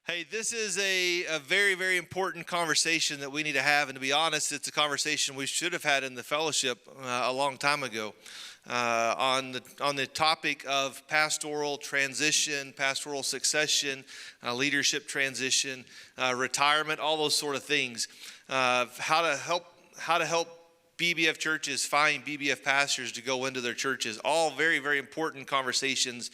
Hey, this is a very, very important conversation that we need to have. And to be honest, it's a conversation we should have had in the fellowship a long time ago on the topic of pastoral transition, pastoral succession, leadership transition, retirement, all those sort of things. How to help BBF churches find BBF pastors to go into their churches. All very, very important conversations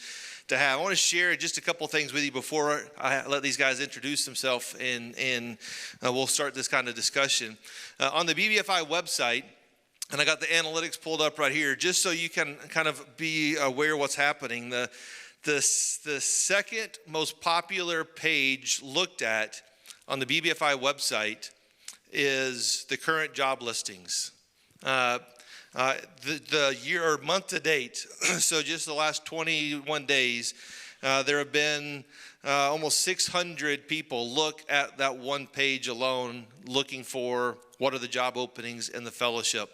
to have. I want to share just a couple things with you before I let these guys introduce themselves, and we'll start this kind of discussion. On the BBFI website, and I got the analytics pulled up right here, just so you can kind of be aware what's happening. The second most popular page looked at on the BBFI website is the current job listings. The year or month to date, so just the last 21 days, there have been almost 600 people look at that one page alone, looking for what are the job openings in the fellowship.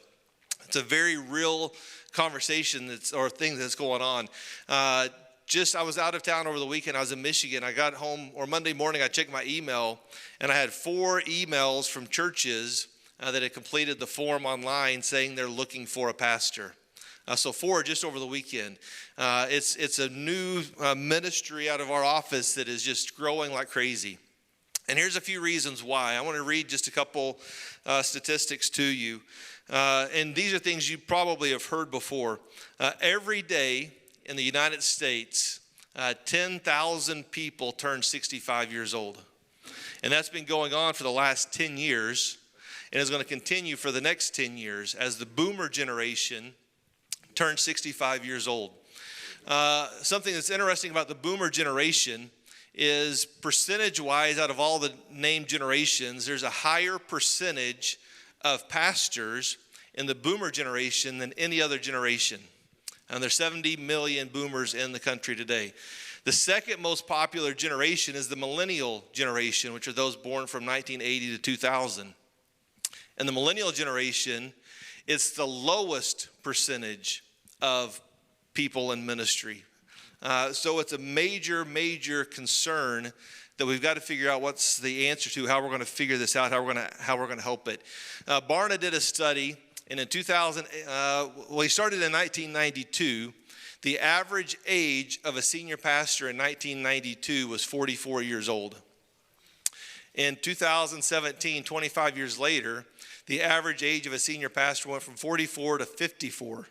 It's a very real conversation or thing that's going on. I was out of town over the weekend. I was in Michigan. I got home, or Monday morning, I checked my email, and I had 4 emails from churches that had completed the form online saying they're looking for a pastor. So 4 just over the weekend. It's a new ministry out of our office that is just growing like crazy. And here's a few reasons why. I want to read just a couple statistics to you. And these are things you probably have heard before. Every day in the United States, 10,000 people turn 65 years old. And that's been going on for the last 10 years. And is going to continue for the next 10 years as the boomer generation turns 65 years old. Something that's interesting about the boomer generation is percentage-wise, out of all the named generations, there's a higher percentage of pastors in the boomer generation than any other generation. And there's 70 million boomers in the country today. The second most popular generation is the Millennial Generation, which are those born from 1980 to 2000. And the Millennial Generation, it's the lowest percentage of people in ministry. So it's a major, major concern that we've got to figure out what's the answer to, how we're going to figure this out, how we're going to help it. Barna did a study, and in 2000, he started in 1992. The average age of a senior pastor in 1992 was 44 years old. In 2017, 25 years later, the average age of a senior pastor went from 44 to 54.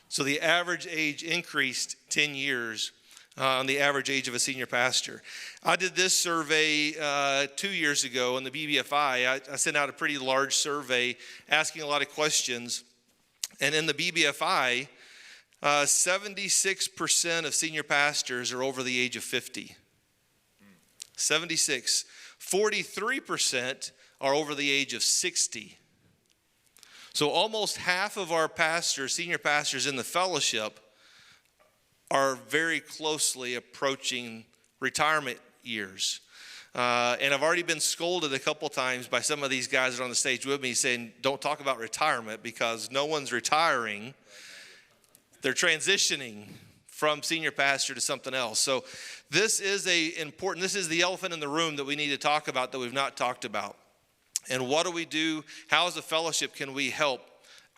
So the average age increased 10 years on the average age of a senior pastor. I did this survey 2 years ago in the BBFI. I sent out a pretty large survey asking a lot of questions. And in the BBFI, 76% of senior pastors are over the age of 50. 76. 43% are over the age of 60. So almost half of our pastors, senior pastors in the fellowship, are very closely approaching retirement years. And I've already been scolded a couple times by some of these guys that are on the stage with me saying, don't talk about retirement because no one's retiring. They're transitioning from senior pastor to something else. So this is this is the elephant in the room that we need to talk about that we've not talked about. And what do we do? How as a fellowship can we help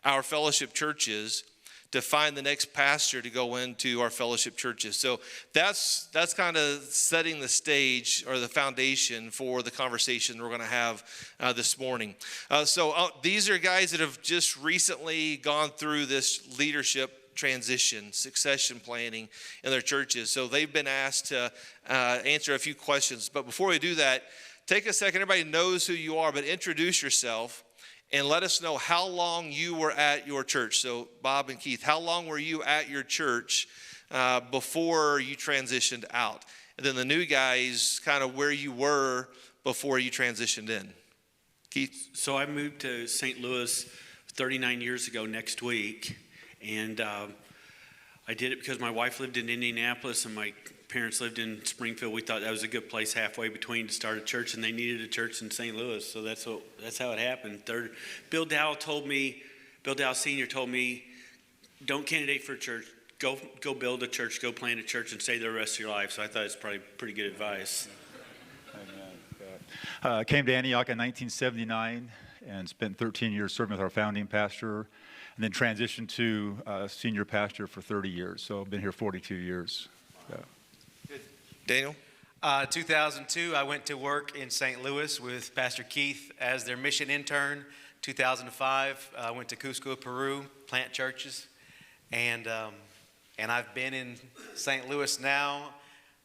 our fellowship churches to find the next pastor to go into our fellowship churches? So that's kind of setting the stage or the foundation for the conversation we're going to have this morning. These are guys that have just recently gone through this leadership transition, succession planning in their churches. So they've been asked to answer a few questions. But before we do that, take a second. Everybody knows who you are, but introduce yourself and let us know how long you were at your church. So Bob and Keith, how long were you at your church before you transitioned out? And then the new guys, kind of where you were before you transitioned in. Keith? So I moved to St. Louis 39 years ago next week. And I did it because my wife lived in Indianapolis and my parents lived in Springfield. We thought that was a good place halfway between to start a church, and they needed a church in St. Louis. So that's how it happened. Bill Dow Sr. told me, don't candidate for a church. Go build a church, go plant a church, and stay there the rest of your life. So I thought it's probably pretty good advice. Came to Antioch in 1979 and spent 13 years serving with our founding pastor, and then transitioned to senior pastor for 30 years. So I've been here 42 years. Yeah. Good. Daniel? 2002, I went to work in St. Louis with Pastor Keith as their mission intern. 2005, I went to Cusco, Peru, plant churches, and I've been in St. Louis now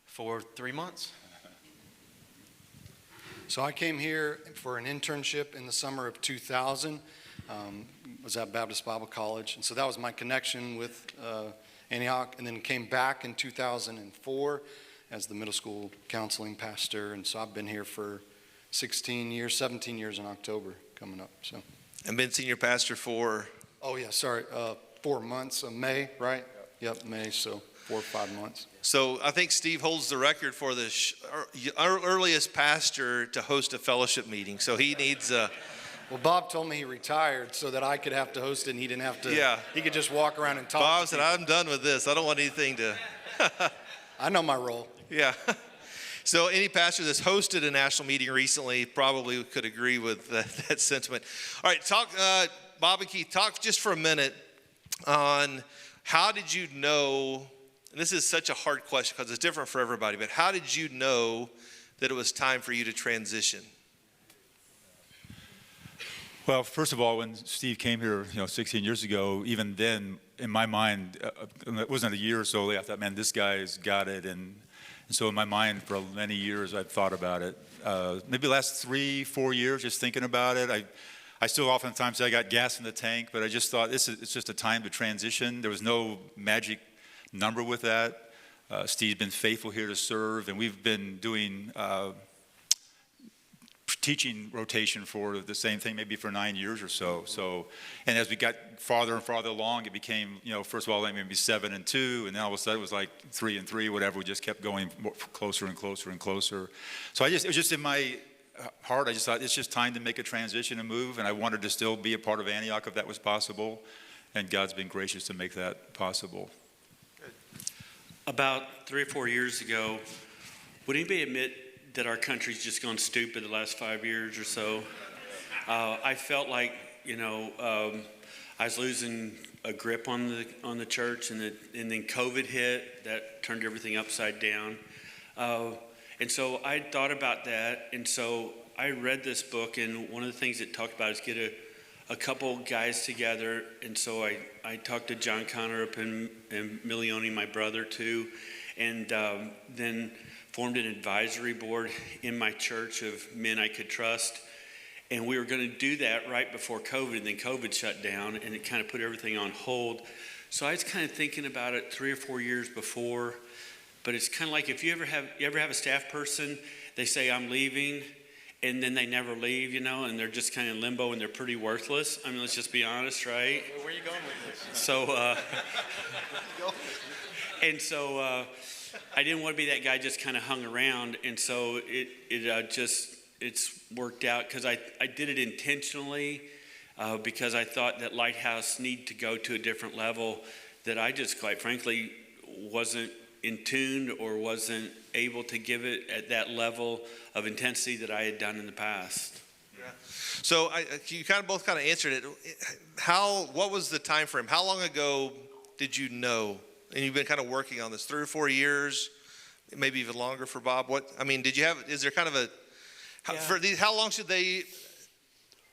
for 3 months. So I came here for an internship in the summer of 2000. Was at Baptist Bible College, and so that was my connection with Antioch, and then came back in 2004 as the middle school counseling pastor, and so I've been here for 17 years in October coming up. So. And been senior pastor for? 4 months of May, right? Yep, May, so 4 or 5 months. So I think Steve holds the record for the our earliest pastor to host a fellowship meeting. So he needs Well, Bob told me he retired so that I could have to host it and he didn't have to. Yeah. He could just walk around and talk. Bob said, I'm done with this. I don't want anything to. I know my role. Yeah. So any pastor that's hosted a national meeting recently probably could agree with that sentiment. All right, Bob and Keith, talk just for a minute on how did you know, and this is such a hard question because it's different for everybody, but how did you know that it was time for you to transition? Well, first of all, when Steve came here, 16 years ago, even then, in my mind, it wasn't a year or so. I thought, man, this guy's got it. And so in my mind, for many years, I've thought about it. Maybe the last 3-4 years, just thinking about it. I still oftentimes say I got gas in the tank, but I just thought it's just a time to transition. There was no magic number with that. Steve's been faithful here to serve, and we've been doing teaching rotation for the same thing maybe for 9 years or so. And as we got farther and farther along, it became, first of all, maybe 7 and 2, and then all of a sudden it was like 3 and 3, whatever. We just kept going closer and closer and closer. So it was just in my heart, I just thought it's just time to make a transition and move, and I wanted to still be a part of Antioch if that was possible, and God's been gracious to make that possible. About 3 or 4 years ago, would anybody admit that our country's just gone stupid the last 5 years or so? I felt like, I was losing a grip on the church, and then COVID hit. That turned everything upside down. And so I thought about that, and so I read this book, and one of the things it talked about is get a couple guys together, and so I talked to John Connerup and Milione, my brother, too, and then formed an advisory board in my church of men I could trust. And we were going to do that right before COVID, and then COVID shut down, and it kind of put everything on hold. So I was kind of thinking about it 3 or 4 years before, but it's kind of like if you ever have a staff person, they say, I'm leaving, and then they never leave, and they're just kind of in limbo, and they're pretty worthless. I mean, let's just be honest, right? Where are you going with this? So, I didn't want to be that guy just kind of hung around, and so it's worked out because I did it intentionally because I thought that Lighthouse needed to go to a different level that I just, quite frankly, wasn't in tune or wasn't able to give it at that level of intensity that I had done in the past. Yeah. So you both answered it. What was the time frame? How long ago did you know? And you've been kind of working on this 3 or 4 years, maybe even longer for Bob. Is there kind of how long should they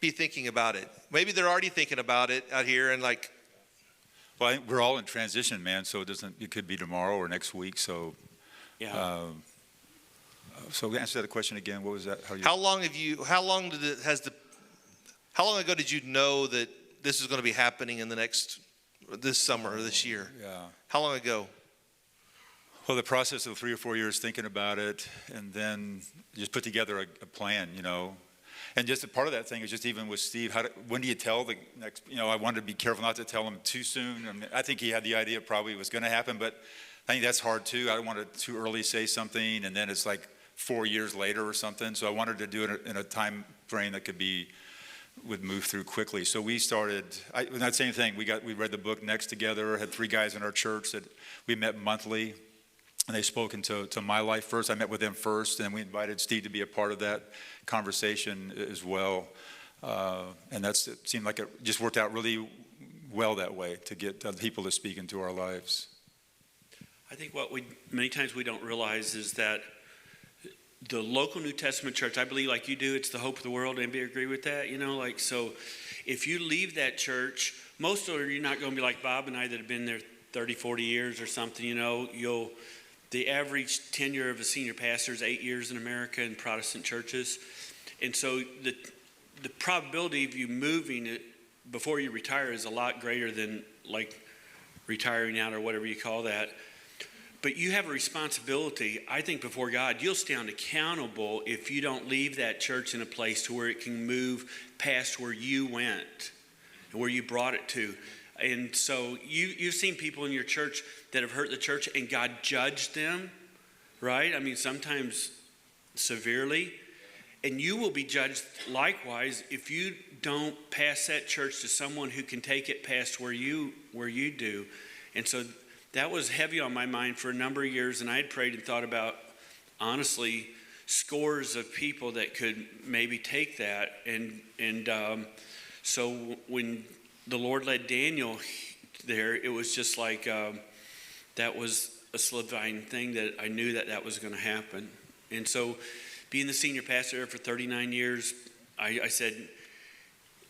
be thinking about it? Maybe they're already thinking about it out here and like. Well, I think we're all in transition, man. So it could be tomorrow or next week. So, yeah. So answer that question again. What was that? How long ago did you know that this is going to be happening in this summer or this year? Yeah. How long ago? Well, the process of 3 or 4 years thinking about it, and then just put together a plan, And just a part of that thing is just even with Steve, when do you tell the next, I wanted to be careful not to tell him too soon. I mean, I think he had the idea probably it was going to happen, but I think that's hard too. I don't want to too early say something, and then it's like 4 years later or something. So I wanted to do it in a time frame that would move through quickly. So we started, that same thing, we read the book Next together, had 3 guys in our church that we met monthly. and they spoke into my life first. I met with them first, and we invited Steve to be a part of that conversation as well. And it seemed like it just worked out really well that way, to get people to speak into our lives. I think many times we don't realize is that the local New Testament church, I believe like you do, it's the hope of the world. Anybody agree with that? So if you leave that church, most of you're not going to be like Bob and I that have been there 30, 40 years or something, the average tenure of a senior pastor is 8 years in America in Protestant churches. And so the probability of you moving it before you retire is a lot greater than like retiring out or whatever you call that. But you have a responsibility, I think, before God. You'll stand accountable if you don't leave that church in a place to where it can move past where you went and where you brought it to. And so you've seen people in your church that have hurt the church and God judged them, right? I mean, sometimes severely. And you will be judged likewise if you don't pass that church to someone who can take it past where you do. And so that was heavy on my mind for a number of years, and I had prayed and thought about, honestly, scores of people that could maybe take that. And so when the Lord led Daniel there, it was just like that was a solidifying thing that I knew that was going to happen. And so being the senior pastor there for 39 years, I said,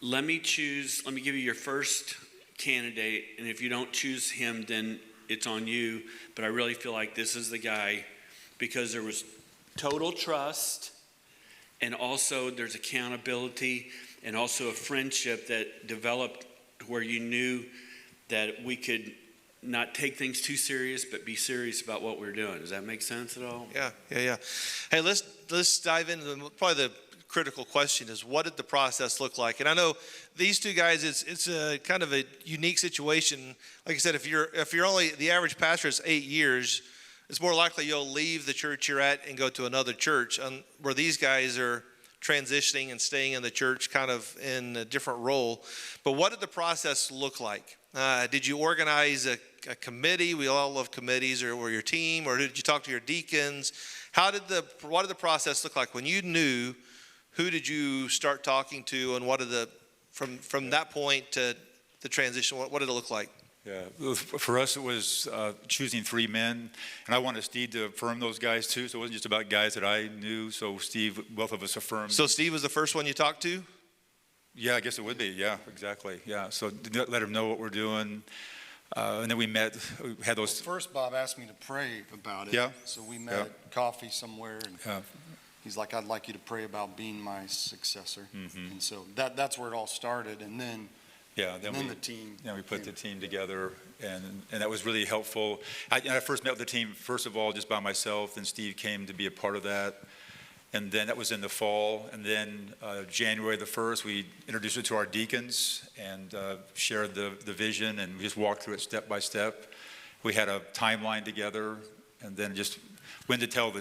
let me give you your first candidate, and if you don't choose him, then it's on you. But I really feel like this is the guy, because there was total trust, and also there's accountability, and also a friendship that developed where you knew that we could not take things too serious, but be serious about what we're doing. Does that make sense at all? Yeah. Hey, let's dive into probably the critical question is, what did the process look like? And I know these two guys, it's a kind of a unique situation. Like I said, if you're only, the average pastor is 8 years, it's more likely you'll leave the church you're at and go to another church, where these guys are transitioning and staying in the church kind of in a different role. But what did the process look like? Did you organize a committee? We all love committees, or your team, or did you talk to your deacons? What did the process look like when you knew? Who did you start talking to, and what did from that point to the transition, what did it look like? Yeah, for us it was choosing 3 men, and I wanted Steve to affirm those guys too, so it wasn't just about guys that I knew. So Steve, both of us affirmed. So Steve was the first one you talked to? Yeah, I guess it would be. Yeah, exactly. Yeah, so let him know what we're doing, and then we met. We had those. Well, first, Bob asked me to pray about it. Yeah. So we met at coffee somewhere, and he's like, "I'd like you to pray about being my successor." Mm-hmm. And so that's where it all started, and then. Yeah, then the team. Yeah, we put the team together, and that was really helpful. I first met with the team, first of all, just by myself, then Steve came to be a part of that, and then that was in the fall, and then January the 1st, we introduced it to our deacons and shared the vision, and we just walked through it step by step. We had a timeline together, and then just when to tell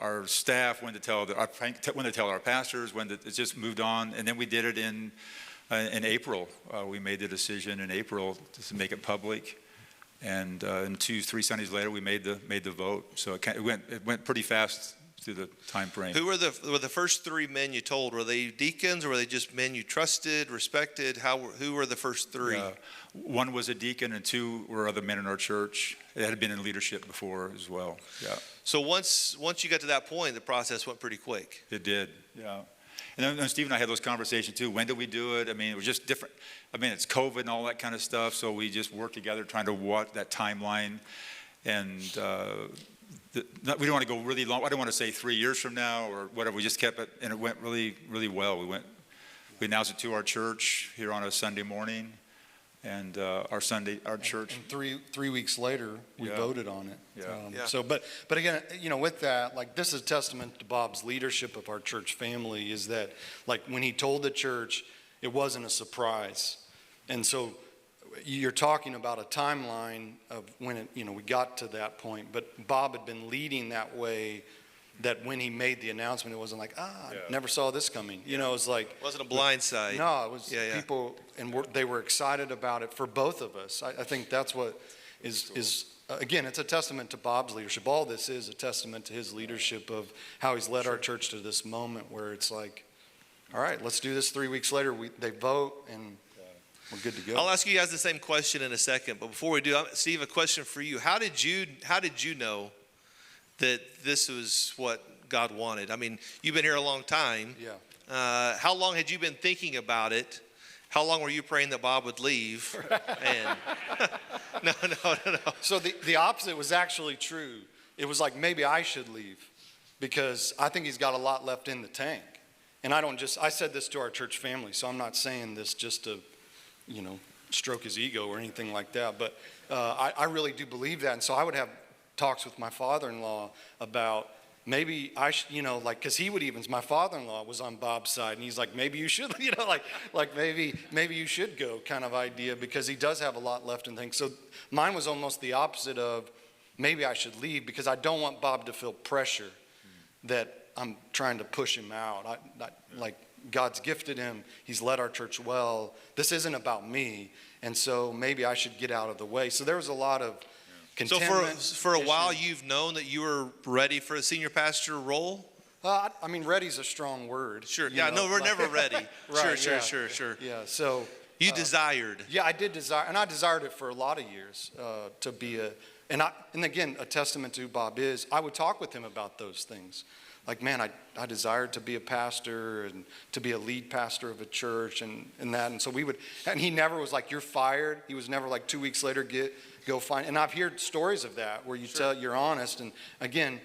our staff, when to tell our pastors, it just moved on, and then we did it in April. We made the decision in April to make it public, and 2-3 Sundays later we made the vote. So it went pretty fast through the time frame. Who were the first 3 men you told? Were they deacons, or were they just men you trusted, respected? Who were the first 3? One was a deacon, and 2 were other men in our church that had been in leadership before as well. Yeah. So once you got to that point, the process went pretty quick. It did. Yeah. And then Steve and I had those conversations too. When did we do it? I mean, it was just different. I mean, it's COVID and all that kind of stuff. So we just worked together trying to watch that timeline. And we don't want to go really long. I don't want to say 3 years from now or whatever. We just kept it, and it went really, really well. We announced it to our church here on a Sunday morning, and our church. And 3 weeks later, we voted on it. Yeah. So, but again, with that, like, this is a testament to Bob's leadership of our church family, is that, like, when he told the church, it wasn't a surprise. And so you're talking about a timeline of when we got to that point, but Bob had been leading that way, that when he made the announcement, it wasn't like, never saw this coming. It was like. It wasn't a blind side. No, it was people, and they were excited about it for both of us. I think that's what is again, it's a testament to Bob's leadership. All this is a testament to his leadership of how he's led our church to this moment where it's like, all right, let's do this. 3 weeks later, they vote, and we're good to go. I'll ask you guys the same question in a second, but before we do, Steve, a question for you. How did you know that this was what God wanted? I mean, you've been here a long time. Yeah. How long had you been thinking about it? How long were you praying that Bob would leave? And no. So the opposite was actually true. It was like, maybe I should leave because I think he's got a lot left in the tank. And I said this to our church family, so I'm not saying this just to, stroke his ego or anything like that. But I really do believe that. And so I would have talks with my father-in-law about maybe I should, because he would my father-in-law was on Bob's side, and he's like, maybe you should, like maybe you should go kind of idea, because he does have a lot left in things. So mine was almost the opposite of maybe I should leave, because I don't want Bob to feel pressure that I'm trying to push him out. Like, God's gifted him. He's led our church well. This isn't about me. And so maybe I should get out of the way. So there was a lot of contentment. So for a while, you've known that you were ready for a senior pastor role? Ready's a strong word. Sure. Yeah, no, we're never ready. Right, Sure. Yeah, so. You desired. Yeah, I did desire, and I desired it for a lot of years to be and again, a testament to who Bob is. I would talk with him about those things. Like, man, I desired to be a pastor and to be a lead pastor of a church and that. And so and he never was like, you're fired. He was never like 2 weeks later, go find. And I've heard stories of that where you're honest. And again,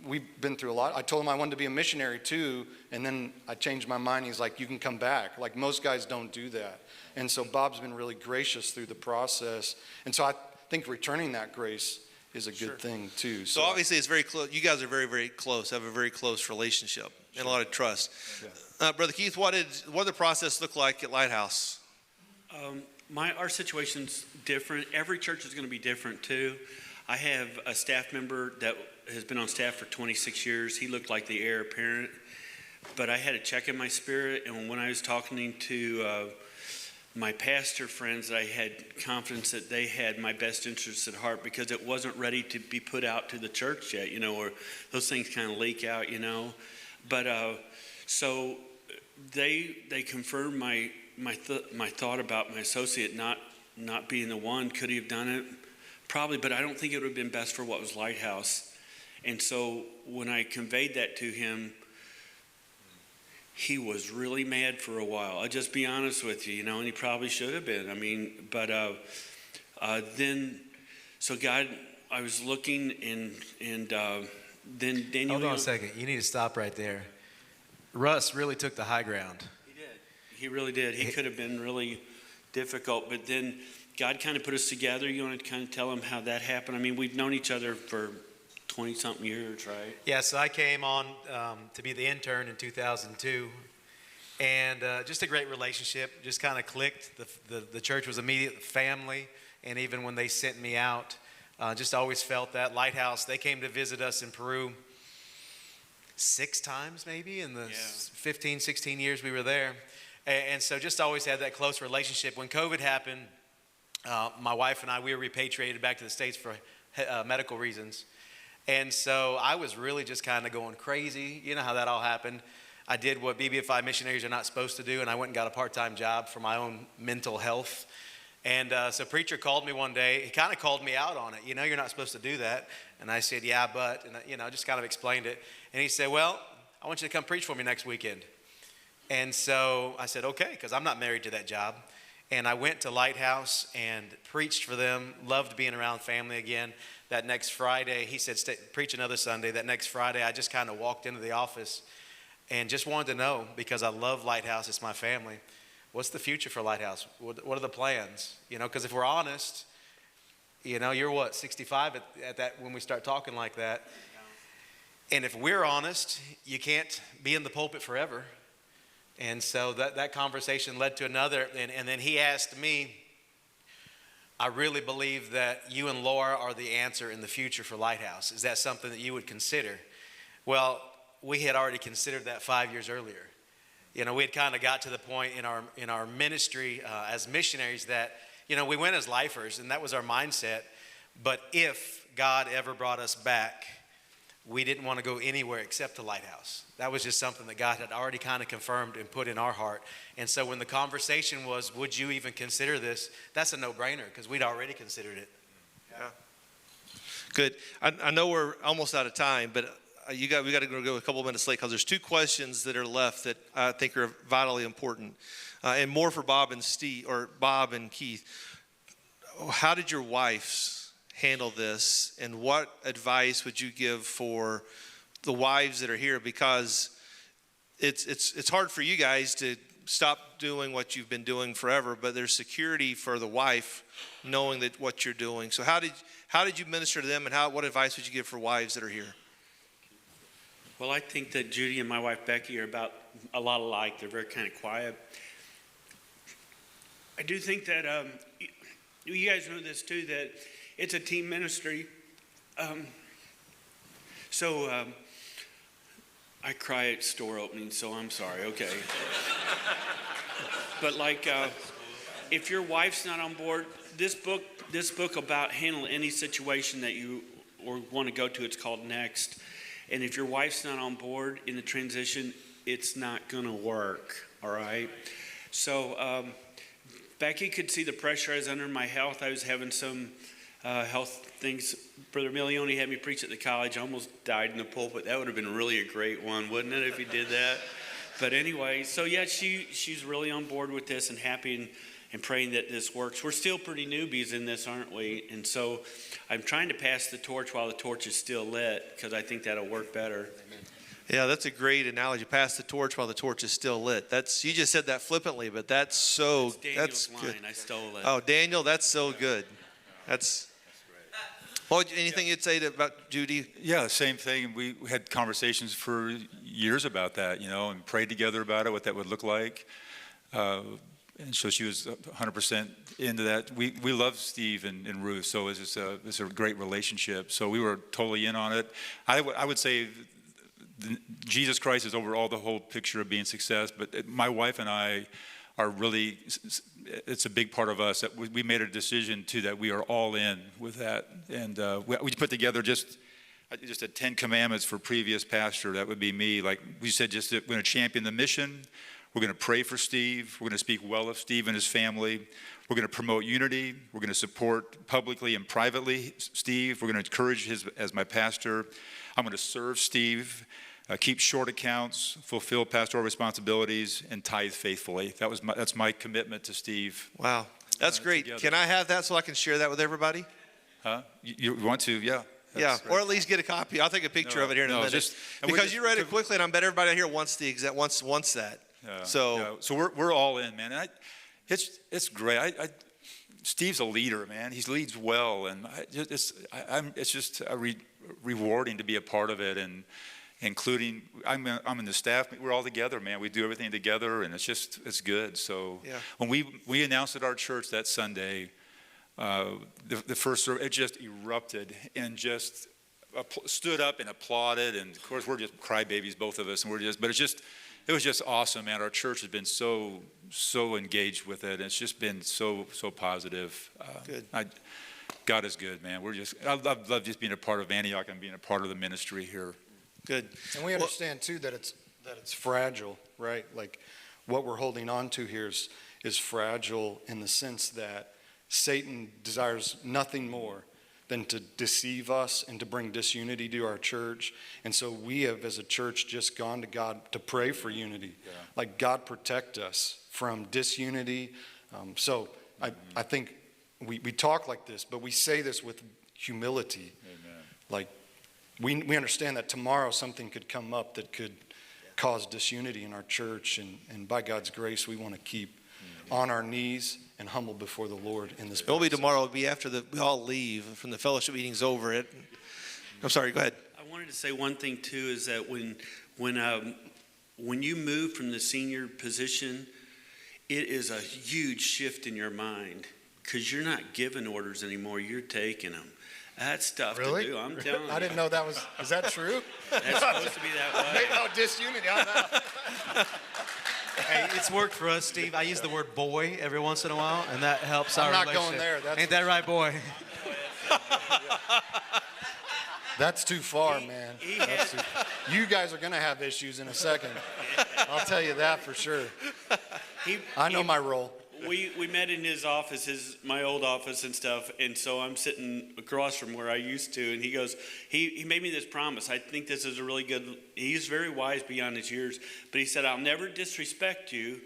we've been through a lot. I told him I wanted to be a missionary too. And then I changed my mind. He's like, you can come back. Like, most guys don't do that. And so Bob's been really gracious through the process. And so I think returning that grace is a good thing too. So obviously it's very close. You guys are very, very close, have a very close relationship and a lot of trust. Yeah. Brother Keith, what did the process look like at Lighthouse? Our situation's different. Every church is going to be different too. I have a staff member that has been on staff for 26 years. He looked like the heir apparent, but I had a check in my spirit, and when I was talking to my pastor friends, that I had confidence that they had my best interests at heart, because it wasn't ready to be put out to the church yet, or those things kind of leak out, But so they confirmed my thought about my associate not being the one. Could he have done it? Probably, but I don't think it would have been best for what was Lighthouse. And so when I conveyed that to him, he was really mad for a while. I'll just be honest with you, and he probably should have been. Then, so God, I was looking, and then Daniel. Hold on a second. You need to stop right there. Russ really took the high ground. He did. He really did. He could have been really difficult, but then God kind of put us together. You want to kind of tell him how that happened? We've known each other for 20-something years, right? Yeah, so I came on to be the intern in 2002, and just a great relationship, just kind of clicked. The church was immediate family, and even when they sent me out, just always felt that. Lighthouse, they came to visit us in Peru 6 times maybe in the 15, 16 years we were there, and so just always had that close relationship. When COVID happened, my wife and I, we were repatriated back to the States for medical reasons. And so I was really just kind of going crazy. You know how that all happened. I did what BBFI missionaries are not supposed to do, and I went and got a part-time job for my own mental health. And so preacher called me one day. He kind of called me out on it. You're not supposed to do that. And I said, yeah, but, and I just kind of explained it. And he said, well, I want you to come preach for me next weekend. And so I said, okay, because I'm not married to that job. And I went to Lighthouse and preached for them, loved being around family again. That next Friday, he said, preach another Sunday. That next Friday, I just kind of walked into the office and just wanted to know, because I love Lighthouse, it's my family, what's the future for Lighthouse? What are the plans? Because if we're honest, you're what, 65 at that when we start talking like that. And if we're honest, you can't be in the pulpit forever. And so that conversation led to another, and then he asked me, I really believe that you and Laura are the answer in the future for Lighthouse. Is that something that you would consider? Well, we had already considered that 5 years earlier. We had kind of got to the point in our ministry as missionaries that, we went as lifers, and that was our mindset. But if God ever brought us back, we didn't want to go anywhere except the lighthouse. That was just something that God had already kind of confirmed and put in our heart. And so when the conversation was, would you even consider this? That's a no-brainer because we'd already considered it. Yeah. Good. I know we're almost out of time, but we got to go a couple minutes late because there's 2 questions that are left that I think are vitally important, and more for Bob and Keith. How did your wives handle this, and what advice would you give for the wives that are here? Because it's hard for you guys to stop doing what you've been doing forever, but there's security for the wife knowing that what you're doing. So how did you minister to them, and what advice would you give for wives that are here? Well, I think that Judy and my wife Becky are about a lot alike. They're very kind of quiet. I do think that you guys know this too, that it's a team ministry. I cry at store openings, so I'm sorry, okay. But if your wife's not on board, this book about handling any situation that you or want to go to, it's called Next. And if your wife's not on board in the transition, it's not going to work, all right? So Becky could see the pressure I was under in my health. I was having some health things. Brother Milione had me preach at the college. I almost died in the pulpit. That would have been really a great one, wouldn't it, if he did that? But anyway, so yeah, she's really on board with this and happy and praying that this works. We're still pretty newbies in this, aren't we? And so I'm trying to pass the torch while the torch is still lit, because I think that'll work better. Amen. Yeah, that's a great analogy. Pass the torch while the torch is still lit. You just said that flippantly, but that's Daniel's good. line. I stole it. Oh, Daniel, that's so good. Well, anything you'd say about Judy? Yeah, same thing. We had conversations for years about that, and prayed together about it, what that would look like. And so she was 100% into that. We love Steve and Ruth, so it's a great relationship. So we were totally in on it. I would say Jesus Christ is over all the whole picture of being success, but my wife and I are really, it's a big part of us. That we made a decision too that we are all in with that. And we put together just a 10 commandments for previous pastor. That would be me. Like we said, we're going to champion the mission. We're going to pray for Steve. We're going to speak well of Steve and his family. We're going to promote unity. We're going to support publicly and privately Steve. We're going to encourage as my pastor. I'm going to serve Steve, keep short accounts, fulfill pastoral responsibilities, and tithe faithfully. That's my commitment to Steve. Wow, that's great. Together. Can I have that so I can share that with everybody? Huh? You want to? Yeah. Yeah, or at least get a copy. I'll take a picture of it here in a minute. Because you read it quickly, and I bet everybody here wants that. Yeah, So we're all in, man. And it's great. Steve's a leader, man. He leads well, and it's just rewarding to be a part of it, and including I'm in the staff. We're all together, man. We do everything together, and it's good. So when we announced at our church that Sunday, the first service, it just erupted and just stood up and applauded. And of course, we're just crybabies, both of us, and it was just awesome, man. Our church has been so engaged with it. It's just been so positive. Good. God is good, man. I love just being a part of Antioch and being a part of the ministry here. Good. And we understand too that it's fragile, right? Like what we're holding on to here is fragile in the sense that Satan desires nothing more than to deceive us and to bring disunity to our church. And so we have, as a church, just gone to God to pray for unity. Yeah. Like, God protect us from disunity. I think we talk like this, but we say this with humility. Amen. Like, we understand that tomorrow something could come up that could cause disunity in our church. And by God's grace, we want to keep on our knees and humble before the Lord in this. It won't be tomorrow. It'll be after we all leave from the fellowship meeting's over. I'm sorry. Go ahead. I wanted to say one thing too is that when you move from the senior position, it is a huge shift in your mind because you're not giving orders anymore. You're taking them. That's tough to do. I'm telling you. I didn't know that was. Is that true? That's supposed to be that way. No disunity. I know. Hey, it's worked for us, Steve. I use the word boy every once in a while, and that helps our I'm not relationship. going there. Ain't that right, boy? That's too far, man. You guys are going to have issues in a second. I'll tell you that for sure. I know my role. We met in his office, my old office and stuff, and so I'm sitting across from where I used to, and he goes, he made me this promise. I think this is a really good, he's very wise beyond his years, but he said, I'll never disrespect you,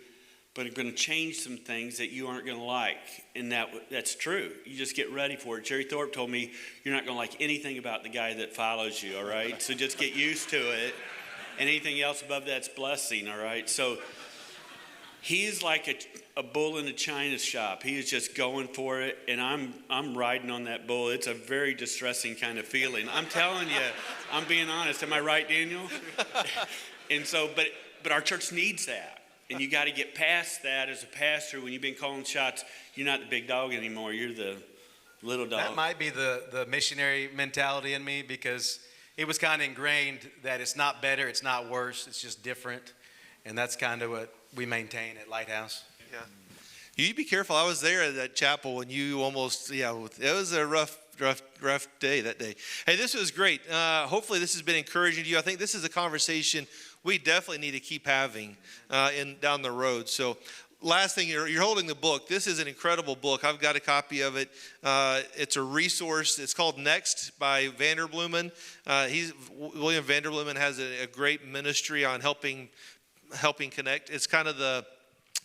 but I'm going to change some things that you aren't going to like, and that's true. You just get ready for it. Jerry Thorpe told me, you're not going to like anything about the guy that follows you, all right? So just get used to it, and anything else above that's blessing, all right? So he's like a bull in a china shop. He is just going for it, and I'm riding on that bull. It's a very distressing kind of feeling. I'm telling you, I'm being honest. Am I right, Daniel? And so, but our church needs that, and you got to get past that as a pastor. When you've been calling shots, you're not the big dog anymore. You're the little dog. That might be the missionary mentality in me, because it was kind of ingrained that it's not better, it's not worse, it's just different, and that's kind of what we maintain at Lighthouse. Yeah. You be careful. I was there at that chapel when you almost, it was a rough day that day. Hey, this was great. Hopefully this has been encouraging to you. I think this is a conversation we definitely need to keep having down the road. So last thing, you're holding the book. This is an incredible book. I've got a copy of it. It's a resource. It's called Next by Vanderbloemen. William Vanderbloemen has a great ministry on helping connect. It's kind of the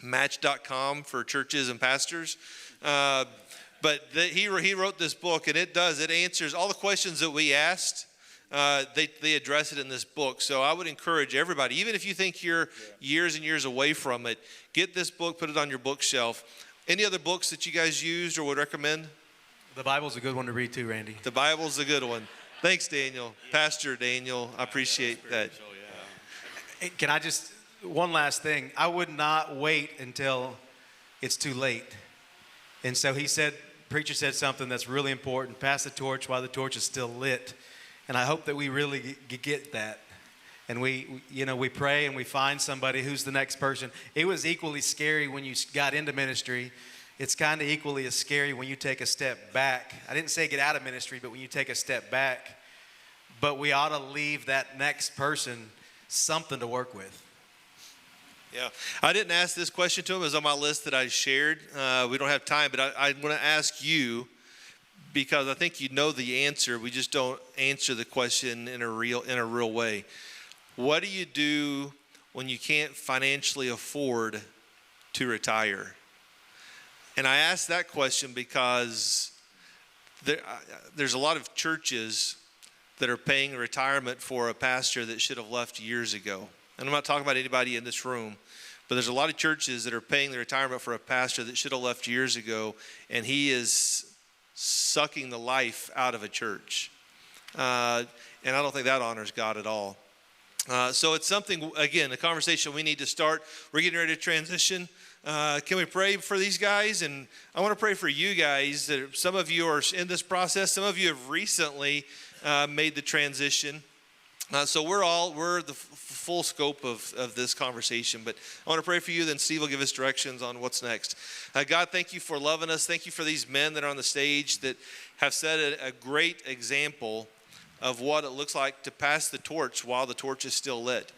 Match.com for churches and pastors. But he wrote this book, and it answers all the questions that we asked. They address it in this book. So I would encourage everybody, even if you think you're years and years away from it, get this book, put it on your bookshelf. Any other books that you guys used or would recommend? The Bible's a good one to read too, Randy. The Bible's a good one. Thanks, Daniel. Pastor Daniel, I appreciate that. Hey, can I just, one last thing. I would not wait until it's too late. And so preacher said something that's really important. Pass the torch while the torch is still lit. And I hope that we really get that. And we pray and we find somebody who's the next person. It was equally scary when you got into ministry. It's kind of equally as scary when you take a step back. I didn't say get out of ministry, but when you take a step back. But we ought to leave that next person something to work with. Yeah, I didn't ask this question to him. It was on my list that I shared. We don't have time, but I want to ask you, because I think you know the answer. We just don't answer the question in a real way. What do you do when you can't financially afford to retire? And I ask that question because there's a lot of churches that are paying retirement for a pastor that should have left years ago. And I'm not talking about anybody in this room, but there's a lot of churches that are paying the retirement for a pastor that should have left years ago, and he is sucking the life out of a church. And I don't think that honors God at all. So it's something, again, a conversation we need to start. We're getting ready to transition. Can we pray for these guys? And I want to pray for you guys. That some of you are in this process. Some of you have recently made the transition. So we're the full scope of this conversation, but I want to pray for you, then Steve will give us directions on what's next. God, thank you for loving us. Thank you for these men that are on the stage that have set a great example of what it looks like to pass the torch while the torch is still lit,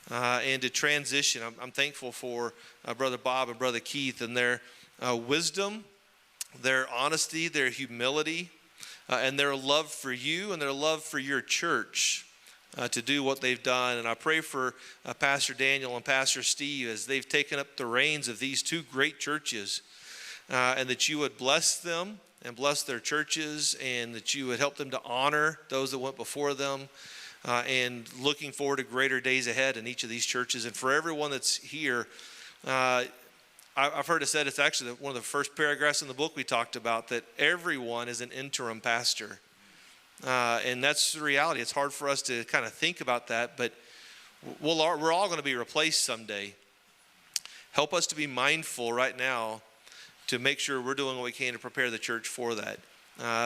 and to transition. I'm thankful for Brother Bob and Brother Keith and their wisdom, their honesty, their humility, and their love for you and their love for your church. To do what they've done. And I pray for Pastor Daniel and Pastor Steve as they've taken up the reins of these two great churches, and that you would bless them and bless their churches, and that you would help them to honor those that went before them, and looking forward to greater days ahead in each of these churches. And for everyone that's here, I've heard it said, it's actually one of the first paragraphs in the book we talked about, that everyone is an interim pastor. And that's the reality. It's hard for us to kind of think about that, but we're all going to be replaced someday. Help us to be mindful right now to make sure we're doing what we can to prepare the church for that,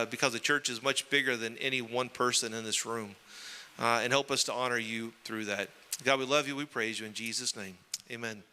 because the church is much bigger than any one person in this room, and help us to honor you through that. God, we love you. We praise you in Jesus' name. Amen.